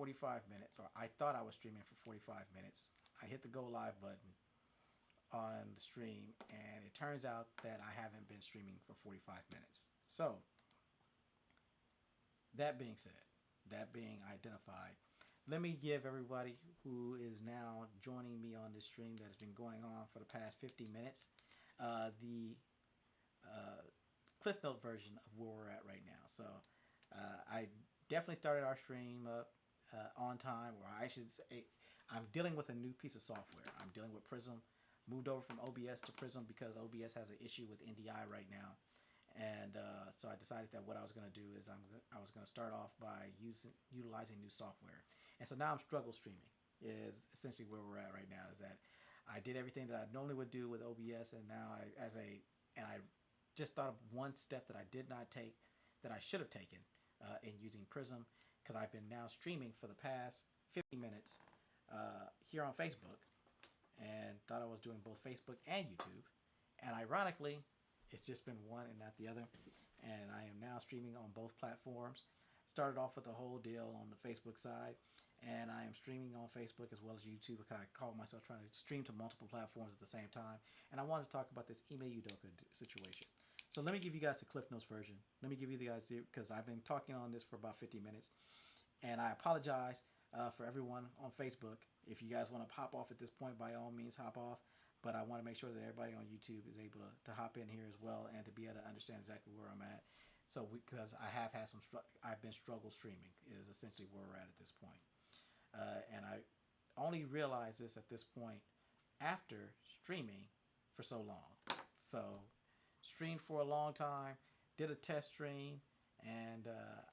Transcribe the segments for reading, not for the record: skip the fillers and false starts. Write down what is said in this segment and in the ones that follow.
45 minutes, or I thought I was streaming for 45 minutes. I hit the go live button on the stream, and it turns out that I haven't been streaming for 45 minutes. So, that being said, that being identified, let me give everybody who is now joining me on this stream that has been going on for the past 50 minutes the Cliff Note version of where we're at right now. So I definitely started our stream up on time, or I should say, I'm dealing with a new piece of software. I'm dealing with Prism. Moved over from OBS to Prism because OBS has an issue with NDI right now. And so I decided that what I was going to do is I was going to start off by utilizing new software. And so now I'm struggle streaming is essentially where we're at right now. Is that I did everything that I normally would do with OBS, and now I just thought of one step that I did not take that I should have taken in using Prism, because I've been now streaming for the past 50 minutes here on Facebook, and thought I was doing both Facebook and YouTube. And ironically, it's just been one and not the other. And I am now streaming on both platforms. Started off with the whole deal on the Facebook side, and I am streaming on Facebook as well as YouTube, because I call myself trying to stream to multiple platforms at the same time. And I wanted to talk about this Ime Udoka situation. So let me give you guys the Cliff Notes version. Let me give you the guys, because I've been talking on this for about 50 minutes. And I apologize for everyone on Facebook. If you guys want to hop off at this point, by all means, hop off. But I want to make sure that everybody on YouTube is able to hop in here as well, and to be able to understand exactly where I'm at. So because I have had I've been struggle streaming is essentially where we're at this point. And I only realized this at this point after streaming for so long. So streamed for a long time, did a test stream, and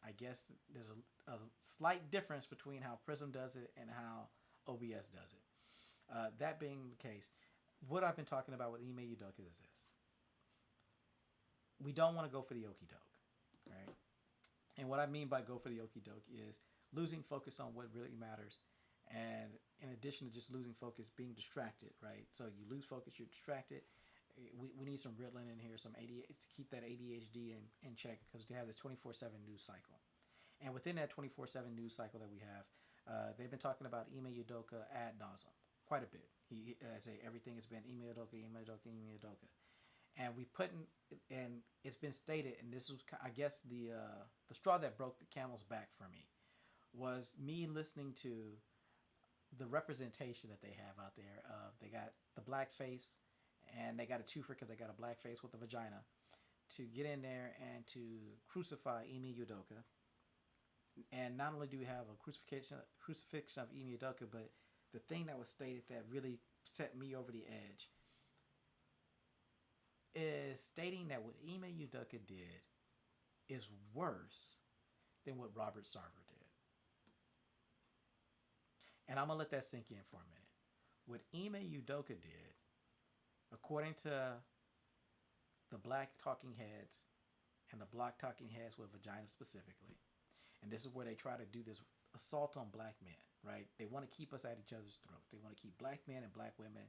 I guess there's a slight difference between how Prism does it and how OBS does it. That being the case, what I've been talking about with Ime Udoka is this. We don't want to go for the okie doke, right? And what I mean by go for the okie doke is losing focus on what really matters. And in addition to just losing focus, being distracted, right? So you lose focus, you're distracted. We need some Ritalin in here, some ADHD, to keep that ADHD in check, because they have this 24/7 news cycle. And within that 24/7 news cycle that we have, they've been talking about Ime Udoka ad nauseum quite a bit. I say everything has been Ime Udoka, Ime Udoka, Ime Udoka. And and it's been stated, and this was, I guess, the straw that broke the camel's back for me, was me listening to the representation that they have out there. They got the black face, and they got a twofer because they got a black face with a vagina, to get in there and to crucify Ime Udoka. And not only do we have a crucifixion of Ime Udoka, but the thing that was stated that really set me over the edge is stating that what Ime Udoka did is worse than what Robert Sarver did. And I'm going to let that sink in for a minute. What Ime Udoka did, according to the black talking heads and the black talking heads with vagina specifically, and this is where they try to do this assault on black men, right? They want to keep us at each other's throats. They want to keep black men and black women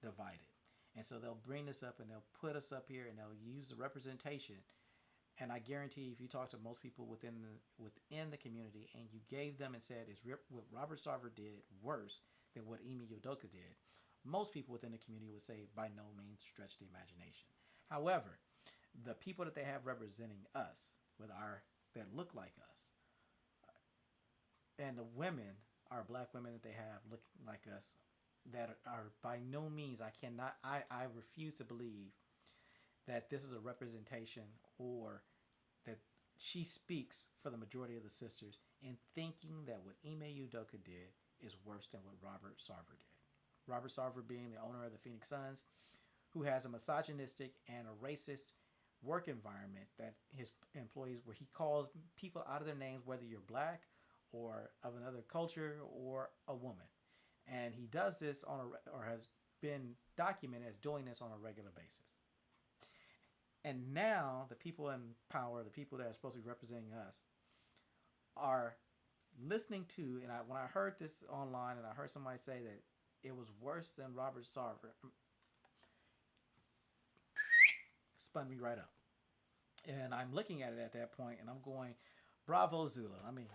divided. And so they'll bring this up, and they'll put us up here, and they'll use the representation. And I guarantee, if you talk to most people within the community, and you gave them and said, is what Robert Sarver did worse than what Ime Udoka did, most people within the community would say, by no means stretch the imagination. However, the people that they have representing us, that look like us, and the women are black women that they have look like us, that are by no means, I refuse to believe that this is a representation, or that she speaks for the majority of the sisters in thinking that what Ime Udoka did is worse than what Robert Sarver did. Robert Sarver being the owner of the Phoenix Suns, who has a misogynistic and a racist work environment that his employees, where he calls people out of their names, whether you're black or of another culture or a woman. And he does this or has been documented as doing this on a regular basis. And now the people in power, the people that are supposed to be representing us, are listening to, and when I heard this online, and I heard somebody say that it was worse than Robert Sarver, spun me right up. And I'm looking at it at that point, and I'm going, bravo, Zula. I mean,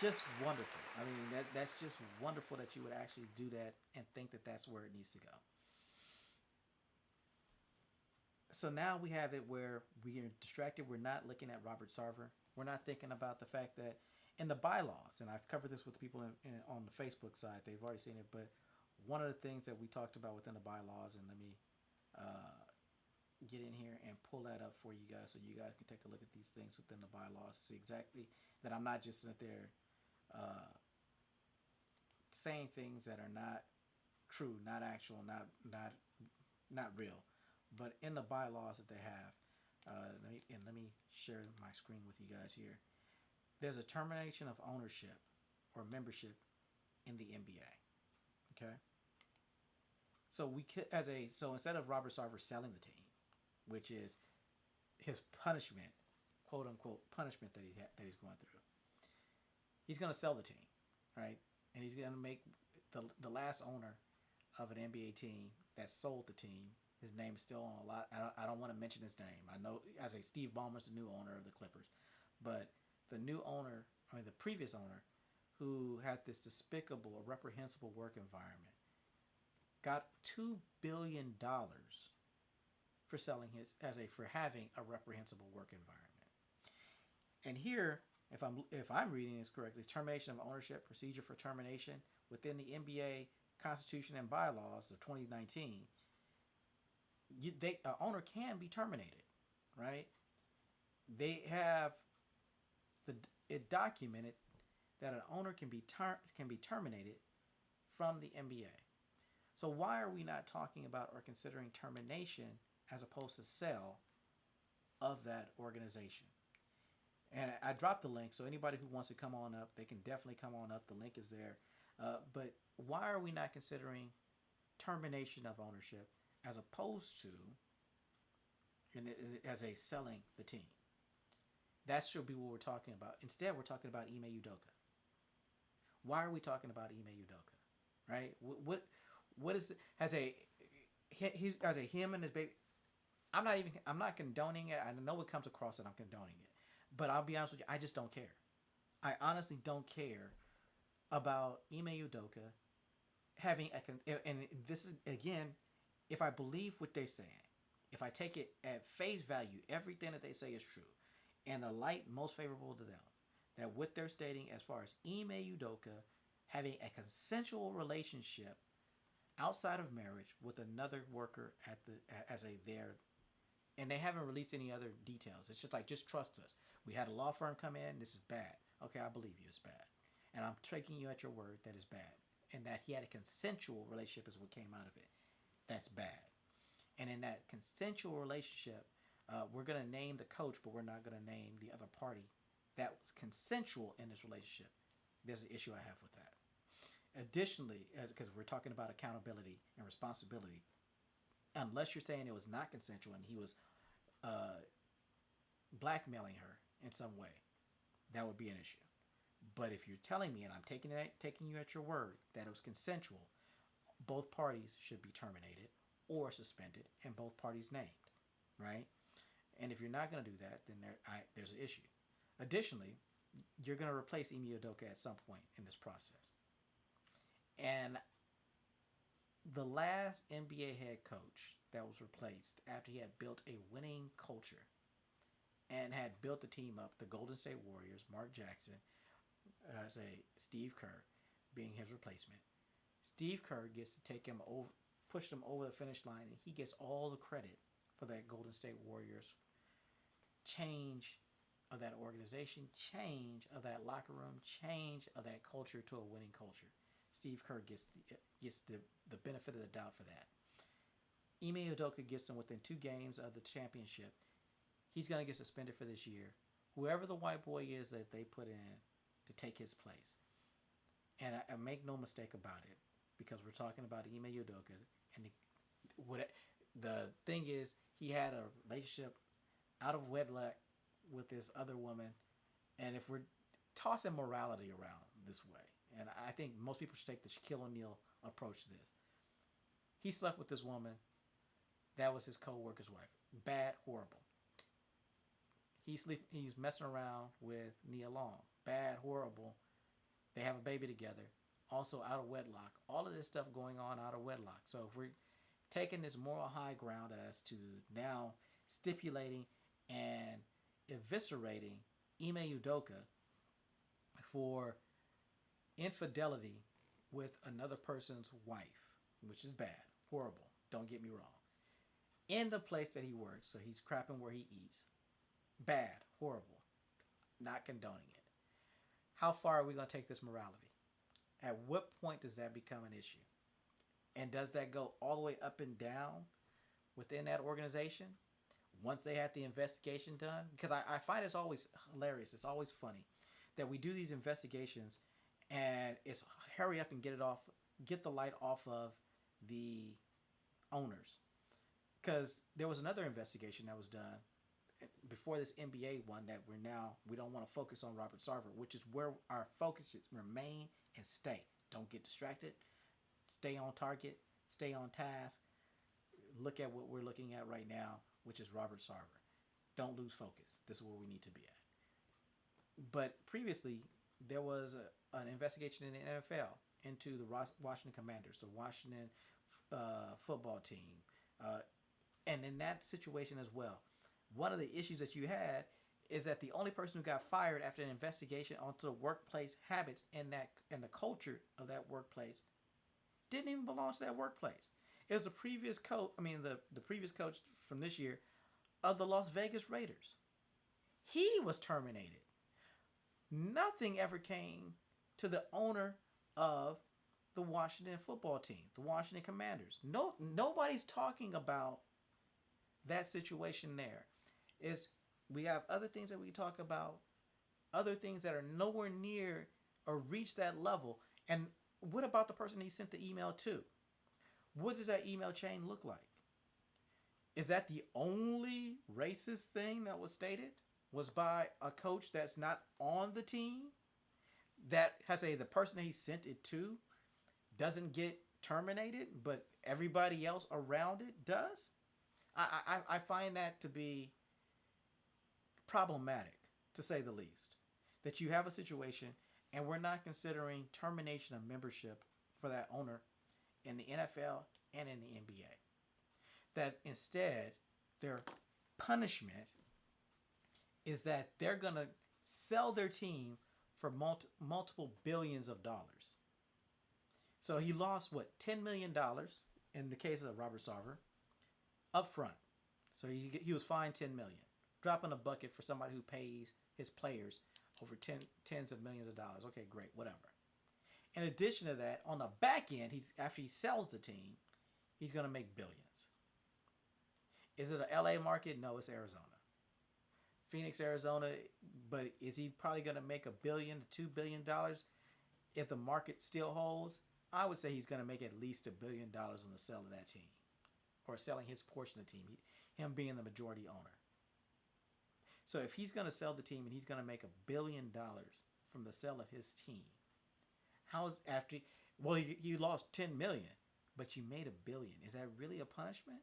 just wonderful. I mean, that's just wonderful that you would actually do that and think that that's where it needs to go. So now we have it where we are distracted. We're not looking at Robert Sarver. We're not thinking about the fact that in the bylaws, and I've covered this with people on the Facebook side, they've already seen it, but one of the things that we talked about within the bylaws, and let me uh, get in here and pull that up for you guys so you guys can take a look at these things within the bylaws to see exactly that I'm not just sitting there uh, saying things that are not true, not actual, not real. But in the bylaws that they have, let me share my screen with you guys here. There's a termination of ownership or membership in the NBA. Okay, so we could so instead of Robert Sarver selling the team, which is his punishment, quote unquote punishment that he's going through, he's going to sell the team, right? And he's going to make the last owner of an NBA team that sold the team. His name is still on a lot. I don't want to mention his name. I know I say Steve Ballmer's the new owner of the Clippers, but the new owner, I mean the previous owner, who had this despicable or reprehensible work environment, got $2 billion for selling for having a reprehensible work environment. And here, if I'm reading this correctly, termination of ownership, procedure for termination within the NBA Constitution and bylaws of 2019. An owner can be terminated, right? They have it documented that an owner can be terminated from the NBA. So why are we not talking about or considering termination as opposed to sell of that organization? And I dropped the link, so anybody who wants to come on up, they can definitely come on up. The link is there. But why are we not considering termination of ownership as opposed to as a selling the team? That should be what we're talking about. Instead, we're talking about Ime Udoka. Why are we talking about Ime Udoka? Right? What is has a him and his baby? I'm not condoning it. I know it comes across that I'm condoning it, but I'll be honest with you. I just don't care. I honestly don't care about Ime Udoka having and this is again, if I believe what they're saying, if I take it at face value, everything that they say is true, and the light most favorable to them, that what they're stating as far as Ime Udoka having a consensual relationship outside of marriage with another worker as a there, and they haven't released any other details. It's just like, just trust us. We had a law firm come in. This is bad. Okay, I believe you. It's bad, and I'm taking you at your word that it's bad, and that he had a consensual relationship is what came out of it. That's bad. And in that consensual relationship, we're going to name the coach, but we're not going to name the other party that was consensual in this relationship. There's an issue I have with that. Additionally, because we're talking about accountability and responsibility, unless you're saying it was not consensual and he was blackmailing her in some way, that would be an issue. But if you're telling me, and I'm taking you at your word, that it was consensual, both parties should be terminated or suspended, and both parties named, right? And if you're not going to do that, then there's an issue. Additionally, you're going to replace Ime Udoka at some point in this process. And the last NBA head coach that was replaced after he had built a winning culture and had built the team up, the Golden State Warriors, Mark Jackson, Steve Kerr being his replacement. Steve Kerr gets to take him over, push them over the finish line, and he gets all the credit for that Golden State Warriors change of that organization, change of that locker room, change of that culture to a winning culture. Steve Kerr gets the benefit of the doubt for that. Ime Udoka gets them within 2 games of the championship. He's going to get suspended for this year. Whoever the white boy is that they put in to take his place. And I make no mistake about it, because we're talking about Ime Udoka. And the thing is, he had a relationship out of wedlock with this other woman. And if we're tossing morality around this way, and I think most people should take the Shaquille O'Neal approach to this. He slept with this woman. That was his co-worker's wife. Bad, horrible. He's messing around with Nia Long. Bad, horrible. They have a baby together, also out of wedlock. All of this stuff going on out of wedlock. So if we're taking this moral high ground as to now stipulating and eviscerating Ime Udoka for infidelity with another person's wife, which is bad, horrible, don't get me wrong, in the place that he works, so he's crapping where he eats, bad, horrible, not condoning it. How far are we going to take this morality? At what point does that become an issue? And does that go all the way up and down within that organization once they had the investigation done? Because I find it's always hilarious. It's always funny that we do these investigations and it's hurry up and get it off, get the light off of the owners. Because there was another investigation that was done before this NBA one that we don't want to focus on Robert Sarver, which is where our focus is, remain and stay. Don't get distracted. Stay on target. Stay on task. Look at what we're looking at right now, which is Robert Sarver. Don't lose focus. This is where we need to be at. But previously, there was an investigation in the NFL into the Washington Commanders, the Washington football team, and in that situation as well. One of the issues that you had is that the only person who got fired after an investigation onto the workplace habits and the culture of that workplace didn't even belong to that workplace. It was the previous coach. I mean, the previous coach from this year of the Las Vegas Raiders. He was terminated. Nothing ever came to the owner of the Washington football team, the Washington Commanders. Nobody's talking about that situation there. We have other things that we talk about, other things that are nowhere near or reach that level. And what about the person he sent the email to? What does that email chain look like? Is that the only racist thing that was stated? Was by a coach that's not on the team? That has the person that he sent it to doesn't get terminated, but everybody else around it does? I find that to be problematic, to say the least. That you have a situation and we're not considering termination of membership for that owner in the NFL and in the NBA. That instead, their punishment is that they're going to sell their team for multiple billions of dollars. So he lost, $10 million in the case of Robert Sarver up front. So he was fined $10 million. Dropping a bucket for somebody who pays his players over tens of millions of dollars. Okay, great, whatever. In addition to that, on the back end, after he sells the team, he's going to make billions. Is it a LA market? No, it's Arizona. Phoenix, Arizona, but is he probably going to make $1 billion to $2 billion if the market still holds? I would say he's going to make at least $1 billion on the sale of that team, or selling his portion of the team, him being the majority owner. So if he's going to sell the team and he's going to make $1 billion from the sale of his team, how is after? Well, you lost $10 million, but you made $1 billion. Is that really a punishment?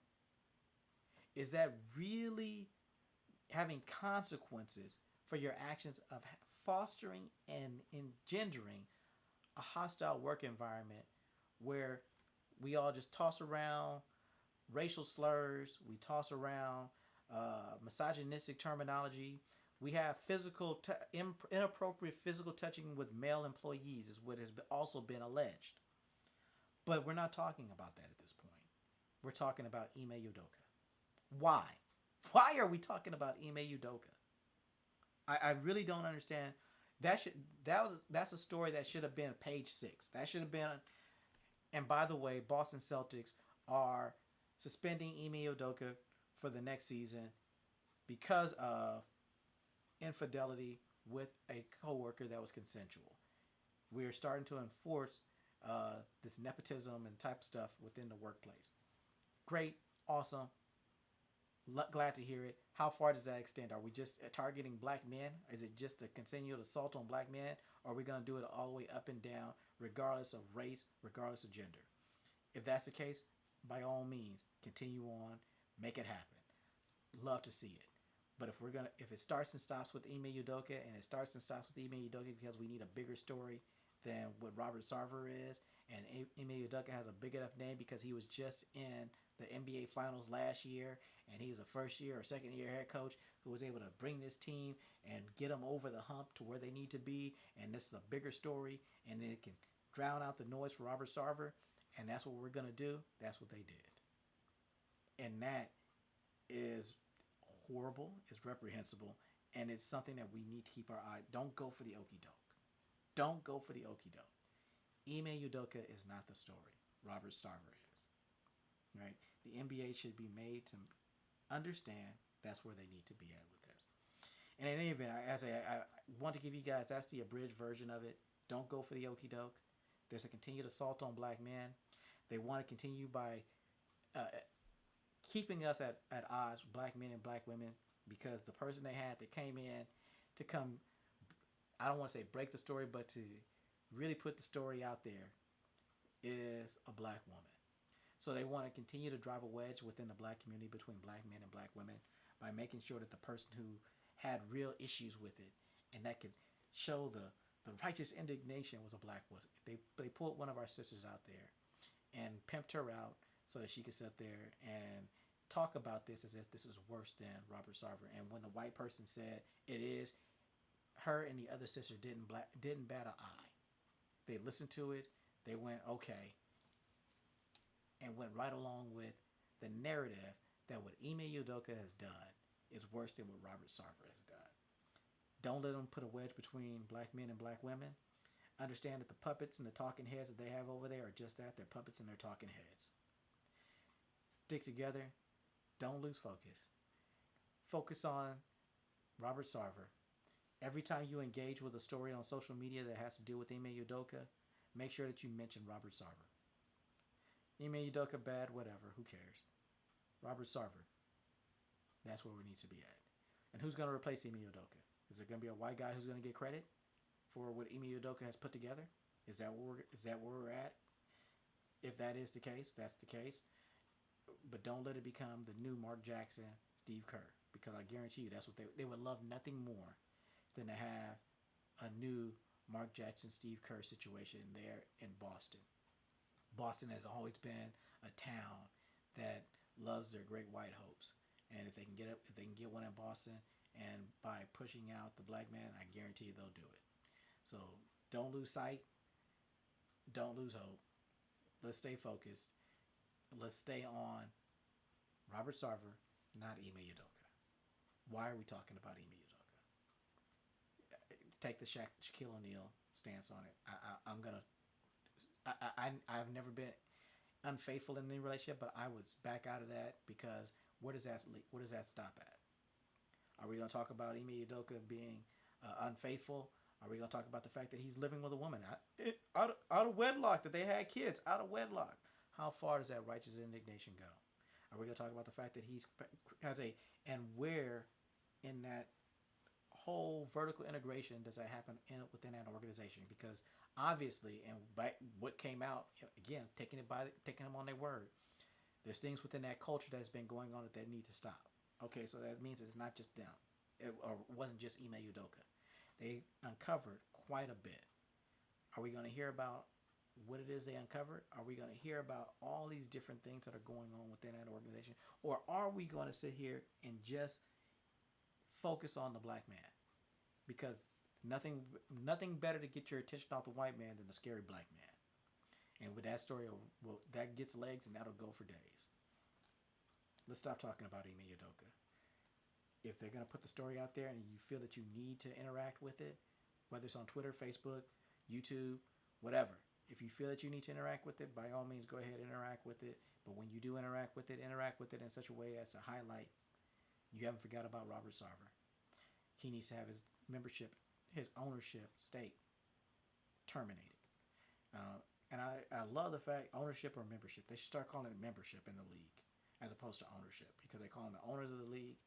Is that really having consequences for your actions of fostering and engendering a hostile work environment where we all just toss around racial slurs, we toss around misogynistic terminology, we have inappropriate physical touching with male employees is what has also been alleged. But we're not talking about that at this point. We're talking about Ime Udoka. Why? Why are we talking about Ime Udoka? I really don't understand. That's a story that should have been page 6. That should have been. And by the way, Boston Celtics are suspending Ime Udoka for the next season because of infidelity with a coworker that was consensual. We are starting to enforce this nepotism and type stuff within the workplace. Great, awesome. Glad to hear it. How far does that extend? Are we just targeting black men? Is it just a continual assault on black men? Or are we going to do it all the way up and down, regardless of race, regardless of gender? If that's the case, by all means, continue on, make it happen. Love to see it. But if it starts and stops with Ime Udoka, and it starts and stops with Ime Udoka because we need a bigger story than what Robert Sarver is. And Ime Udoka has a big enough name because he was just in the NBA Finals last year, and he's a first year or second year head coach who was able to bring this team and get them over the hump to where they need to be. And this is a bigger story, and it can drown out the noise for Robert Sarver. And that's what we're gonna do. That's what they did, and that is horrible. It's reprehensible, and it's something that we need to keep our eye. Don't go for the okie doke. Don't go for the okie doke. Ime Udoka is not the story. Robert Sarver is. Right? The NBA should be made to understand that's where they need to be at with this. And in any event, I want to give you guys, that's the abridged version of it. Don't go for the okie doke. There's a continued assault on black men. They want to continue by keeping us at odds, black men and black women, because the person they had that came in to come, I don't want to say break the story, but to really put the story out there is a black woman. So they want to continue to drive a wedge within the black community between black men and black women by making sure that the person who had real issues with it and that could show the righteous indignation was a black woman. They pulled one of our sisters out there and pimped her out so that she could sit there and talk about this as if this is worse than Robert Sarver. And when the white person said it is, her and the other sister didn't bat an eye. They listened to it. They went, okay, and went right along with the narrative that what Ime Udoka has done is worse than what Robert Sarver has done. Don't let them put a wedge between black men and black women. Understand that the puppets and the talking heads that they have over there are just that. They're puppets and they're talking heads. Stick together. Don't lose focus. Focus on Robert Sarver. Every time you engage with a story on social media that has to do with Ime Udoka, make sure that you mention Robert Sarver. Ime Udoka, bad, whatever, who cares? Robert Sarver. That's where we need to be at. And who's going to replace Ime Udoka? Is there going to be a white guy who's going to get credit for what Ime Udoka has put together? Is that where we're at? If that is the case, that's the case. But don't let it become the new Mark Jackson, Steve Kerr, because I guarantee you that's what they would love nothing more than to have a new Mark Jackson, Steve Kerr situation there in Boston. Boston has always been a town that loves their great white hopes, and if they can get one in Boston, and by pushing out the black man, I guarantee you they'll do it. So don't lose sight. Don't lose hope. Let's stay focused. Let's stay on Robert Sarver, not Ime Udoka. Why are we talking about Ime Udoka? Take the Shaquille O'Neal stance on it. I've never been unfaithful in any relationship, but I would back out of that because where does that stop at? Are we going to talk about Ime Udoka being unfaithful? Are we going to talk about the fact that he's living with a woman out of wedlock, that they had kids out of wedlock? How far does that righteous indignation go? Are we going to talk about the fact that and where in that whole vertical integration does that happen within that organization? Because obviously, and by what came out, again, taking them on their word, there's things within that culture that's been going on that need to stop. Okay, so that means it's not just them. It wasn't just Ime Udoka. They uncovered quite a bit. Are we going to hear about what it is they uncovered? Are we going to hear about all these different things that are going on within that organization? Or are we going to sit here and just focus on the black man? Because nothing better to get your attention off the white man than the scary black man. And with that story, that gets legs and that'll go for days. Let's stop talking about Ime Udoka. If they're going to put the story out there and you feel that you need to interact with it, whether it's on Twitter, Facebook, YouTube, whatever, if you feel that you need to interact with it, by all means, go ahead and interact with it. But when you do interact with it in such a way as to highlight, you haven't forgot about Robert Sarver. He needs to have his ownership stake terminated. And I love the fact, ownership or membership, they should start calling it membership in the league as opposed to ownership, because they call them the owners of the league,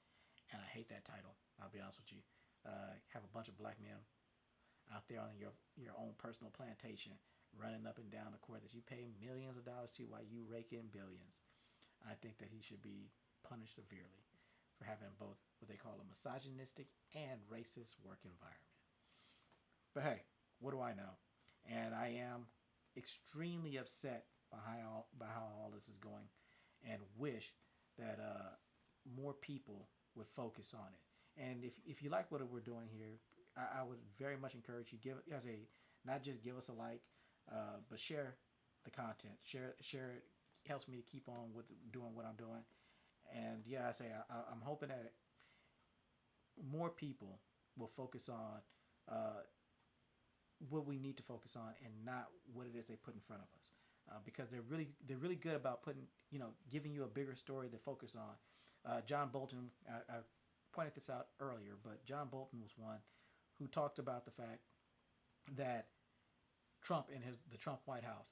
and I hate that title. I'll be honest with you. Have a bunch of black men out there on your own personal plantation running up and down the court that you pay millions of dollars to while you rake in billions. I think that he should be punished severely for having both what they call a misogynistic and racist work environment. But hey, what do I know? and I am extremely upset by how all this is going, and wish that more people would focus on it. And if you like what we're doing here, I would very much encourage you give as a not just give us a like, but share the content. Share it helps me to keep on with doing what I'm doing. And yeah, I say I'm hoping that more people will focus on what we need to focus on and not what it is they put in front of us. Because they're really good about putting giving you a bigger story to focus on. John Bolton, I pointed this out earlier, but John Bolton was one who talked about the fact that Trump and the Trump White House,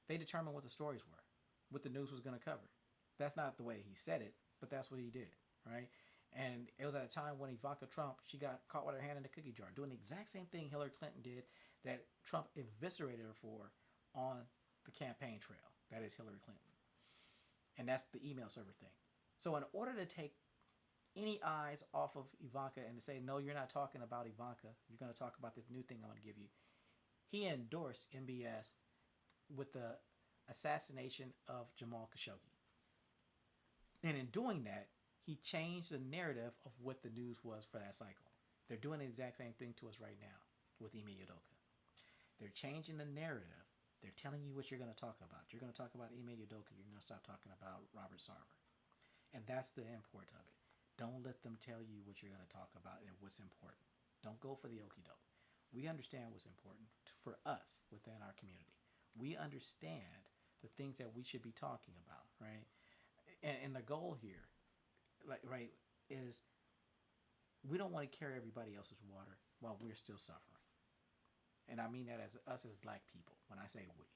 they determined what the stories were, what the news was going to cover. That's not the way he said it, but that's what he did, right? And it was at a time when Ivanka Trump, she got caught with her hand in the cookie jar, doing the exact same thing Hillary Clinton did that Trump eviscerated her for on the campaign trail. That is Hillary Clinton. And that's the email server thing. So in order to take any eyes off of Ivanka and to say, no, you're not talking about Ivanka, you're going to talk about this new thing I'm going to give you, he endorsed MBS with the assassination of Jamal Khashoggi. And in doing that, he changed the narrative of what the news was for that cycle. They're doing the exact same thing to us right now with Ime Udoka. They're changing the narrative. They're telling you what you're going to talk about. You're going to talk about Ime Udoka. You're going to stop talking about Robert Sarver. And that's the import of it. Don't let them tell you what you're going to talk about and what's important. Don't go for the okie doke. We understand what's important for us within our community. We understand the things that we should be talking about, right? And the goal here, right, is we don't want to carry everybody else's water while we're still suffering. And I mean that as us as black people when I say we.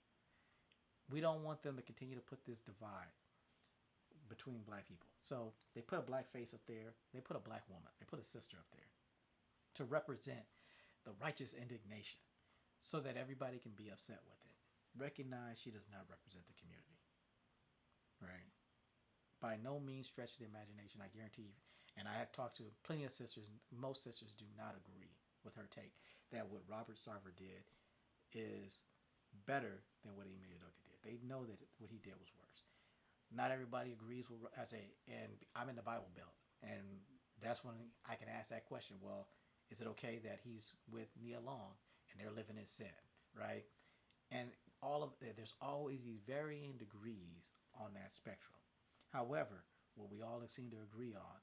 We don't want them to continue to put this divide between black people. So they put a black face up there. They put a black woman. They put a sister up there to represent the righteous indignation so that everybody can be upset with it. Recognize she does not represent the community. Right? By no means stretch the imagination, I guarantee you. And I have talked to plenty of sisters. Most sisters do not agree with her take that what Robert Sarver did is better than what Ime Udoka did. They know that what he did was worse. Not everybody agrees with, and I'm in the Bible Belt, and that's when I can ask that question. Well, is it okay that he's with Nia Long and they're living in sin, right? And there's always these varying degrees on that spectrum. However, what we all seem to agree on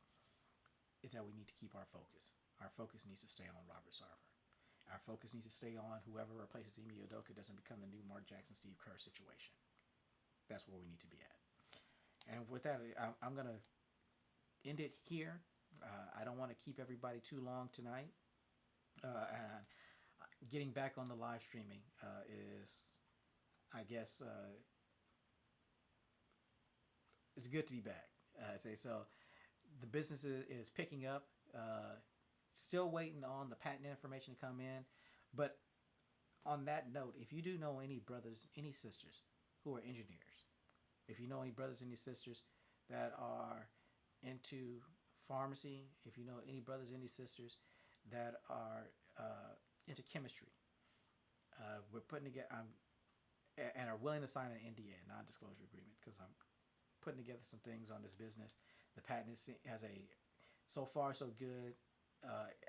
is that we need to keep our focus. Our focus needs to stay on Robert Sarver. Our focus needs to stay on whoever replaces Ime Udoka doesn't become the new Mark Jackson, Steve Kerr situation. That's where we need to be at. And with that, I'm going to end it here. I don't want to keep everybody too long tonight. And getting back on the live streaming is, I guess, it's good to be back. I'd say so. The business is picking up. Still waiting on the patent information to come in. But on that note, if you do know any brothers, any sisters who are engineers, if you know any brothers, any sisters that are into pharmacy, if you know any brothers, any sisters that are into chemistry, we're putting together, and are willing to sign an NDA, non-disclosure agreement, because I'm putting together some things on this business. The patent has so far so good.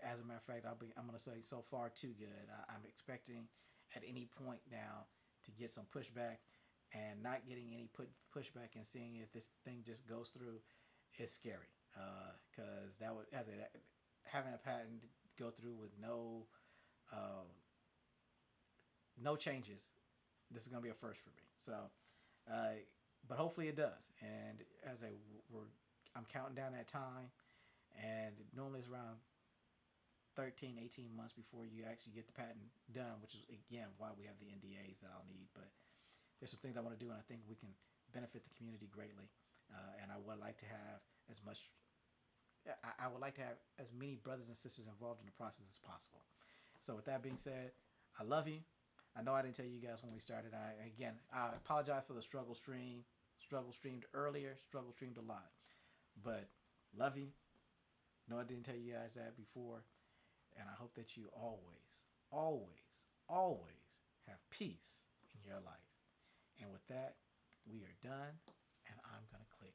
As a matter of fact, I'm going to say so far too good. I'm expecting at any point now to get some pushback, and not getting any pushback and seeing if this thing just goes through is scary. Because that would, having a patent go through with no changes, this is going to be a first for me. So, but hopefully it does. And I'm counting down that time, and normally it's around 13, 18 months before you actually get the patent done, which is, again, why we have the NDAs that I'll need. But there's some things I want to do, and I think we can benefit the community greatly. And I would like to have I would like to have as many brothers and sisters involved in the process as possible. So with that being said, I love you. I know I didn't tell you guys when we started. I apologize for the struggle stream. Struggle streamed earlier. Struggle streamed a lot. But love you. No, I didn't tell you guys that before. And I hope that you always, always, always have peace in your life. And with that, we are done. And I'm going to click